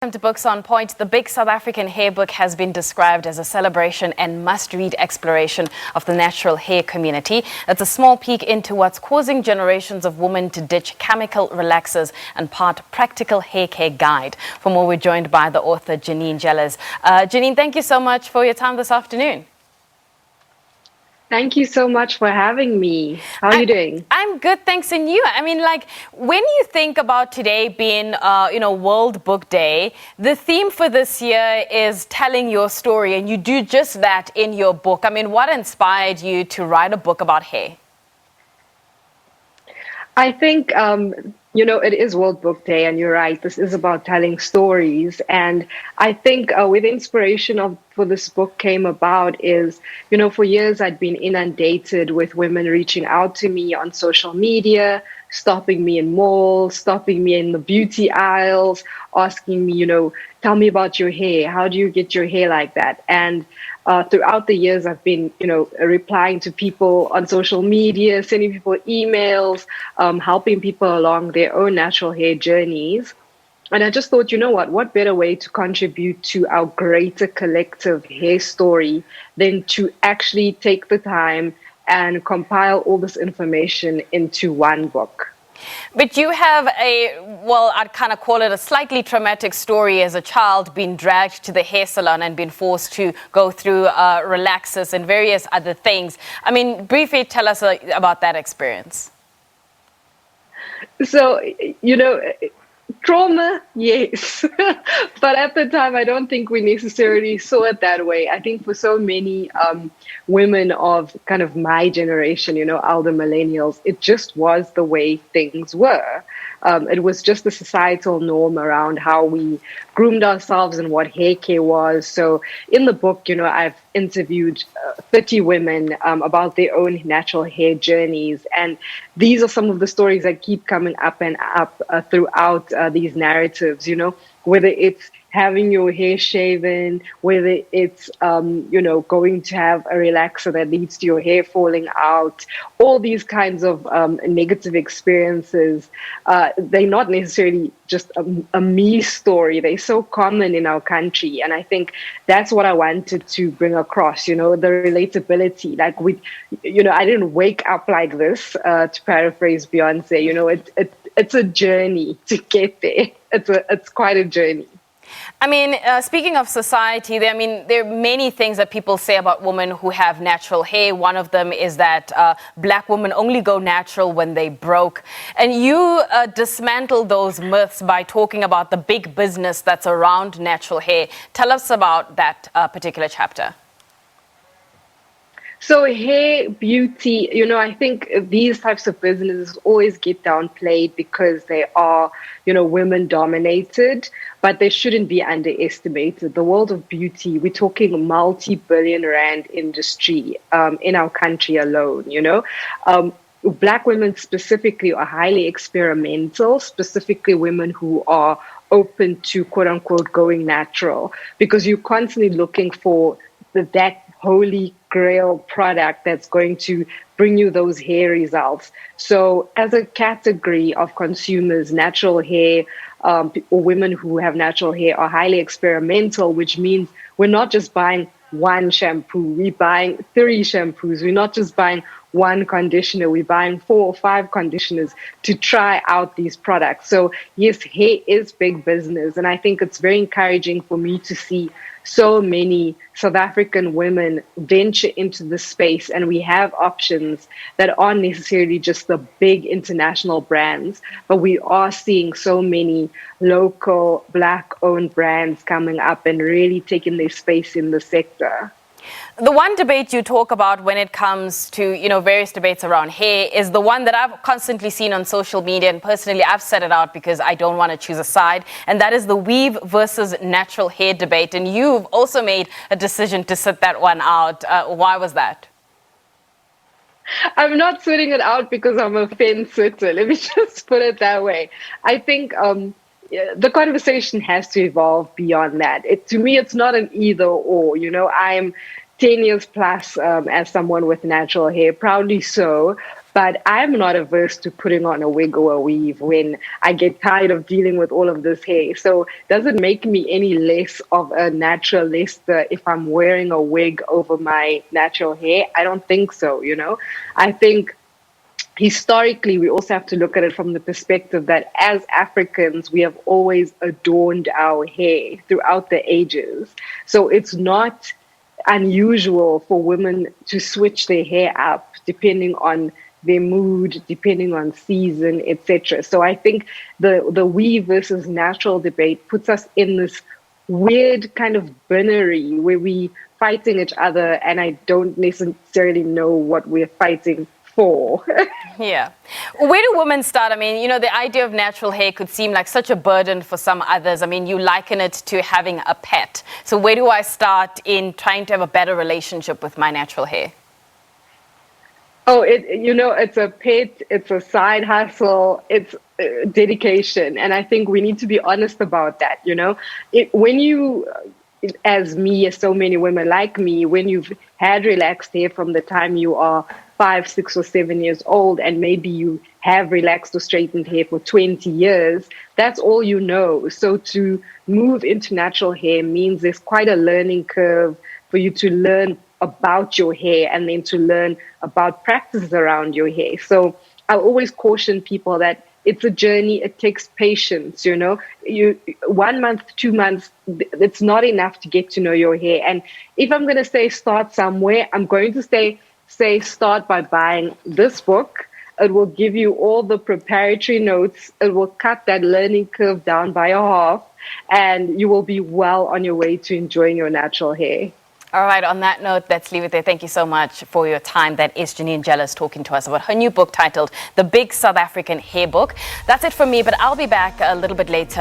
Welcome to Books on Point. The Big South African Hair Book has been described as a celebration and must-read exploration of the natural hair community. It's a small peek into what's causing generations of women to ditch chemical relaxers and part practical hair care guide. For more, we're joined by the author Janine Jellars. Janine, thank you so much for your time this afternoon. Thank you so much for having me. How are you doing? I'm good, thanks. And you? I mean, like, when you think about today being, World Book Day, the theme for this year is telling your story, and you do just that in your book. I mean, what inspired you to write a book about hair? I think, it is World Book Day, and you're right. This is about telling stories. And I think where the inspiration for this book came about is, for years I'd been inundated with women reaching out to me on social media, stopping me in malls, stopping me in the beauty aisles, asking me, tell me about your hair. How do you get your hair like that? And throughout the years, I've been, replying to people on social media, sending people emails, helping people along their own natural hair journeys. And I just thought, what better way to contribute to our greater collective hair story than to actually take the time and compile all this information into one book. But you have I'd kind of call it a slightly traumatic story as a child, being dragged to the hair salon and being forced to go through relaxers and various other things. I mean, briefly tell us about that experience. So, trauma, yes. But at the time, I don't think we necessarily saw it that way. I think for so many women of kind of my generation, elder millennials, it just was the way things were. It was just the societal norm around how we groomed ourselves and what hair care was. So in the book, I've interviewed 30 women about their own natural hair journeys. And these are some of the stories that keep coming up and up throughout these narratives, whether it's having your hair shaven, whether it's, going to have a relaxer that leads to your hair falling out, all these kinds of negative experiences. They're not necessarily just a me story. They're so common in our country. And I think that's what I wanted to bring across, the relatability. Like I didn't wake up like this, to paraphrase Beyonce, it's a journey to get there. It's quite a journey. I mean, speaking of society, there are many things that people say about women who have natural hair. One of them is that black women only go natural when they broke. And you dismantle those myths by talking about the big business that's around natural hair. Tell us about that particular chapter. So hair, beauty, I think these types of businesses always get downplayed because they are, women dominated, but they shouldn't be underestimated. The world of beauty, we're talking multi-billion rand industry in our country alone, Black women specifically are highly experimental, specifically women who are open to quote unquote going natural, because you're constantly looking for that holy grail product that's going to bring you those hair results. So as a category of consumers, natural hair or women who have natural hair are highly experimental, which means we're not just buying one shampoo, we're buying 3 shampoos. We're not just buying one conditioner, we're buying 4 or 5 conditioners to try out these products. So yes, hair is big business. And I think it's very encouraging for me to see so many South African women venture into the space, and we have options that aren't necessarily just the big international brands, but we are seeing so many local Black-owned brands coming up and really taking their space in the sector. The one debate you talk about when it comes to, various debates around hair is the one that I've constantly seen on social media, and personally I've set it out because I don't want to choose a side, and that is the weave versus natural hair debate. And you've also made a decision to sit that one out. Why was that? I'm not sitting it out because I'm a fence sitter. Let me just put it that way. I think the conversation has to evolve beyond that. To me, it's not an either or. I'm 10 years plus as someone with natural hair, proudly so. But I'm not averse to putting on a wig or a weave when I get tired of dealing with all of this hair. So does it make me any less of a naturalist if I'm wearing a wig over my natural hair? I don't think so, you know. I think historically, we also have to look at it from the perspective that as Africans, we have always adorned our hair throughout the ages. So it's not unusual for women to switch their hair up depending on their mood, depending on season, etc. So I think the weave versus natural debate puts us in this weird kind of binary where we fighting each other, and I don't necessarily know what we're fighting for. Yeah. Where do women start? I mean, you know, the idea of natural hair could seem like such a burden for some others. I mean, you liken it to having a pet. So where do I start in trying to have a better relationship with my natural hair? Oh, it's a pet, it's a side hustle, it's dedication. And I think we need to be honest about that, you know. When you, as me, as so many women like me, when you've had relaxed hair from the time you are 5, 6, or 7 years old, and maybe you have relaxed or straightened hair for 20 years, that's all you know. So to move into natural hair means there's quite a learning curve for you to learn about your hair and then to learn about practices around your hair. So I always caution people that it's a journey. It takes patience, you know. 1 month, 2 months, it's not enough to get to know your hair. And if I'm going to say start somewhere, I'm going to say start by buying this book. It will give you all the preparatory notes. It will cut that learning curve down by a half, and you will be well on your way to enjoying your natural hair. All right, on that note, let's leave it there. Thank you so much for your time. That is Janine Jellars talking to us about her new book titled The Big South African Hair Book. That's it from me, but I'll be back a little bit later.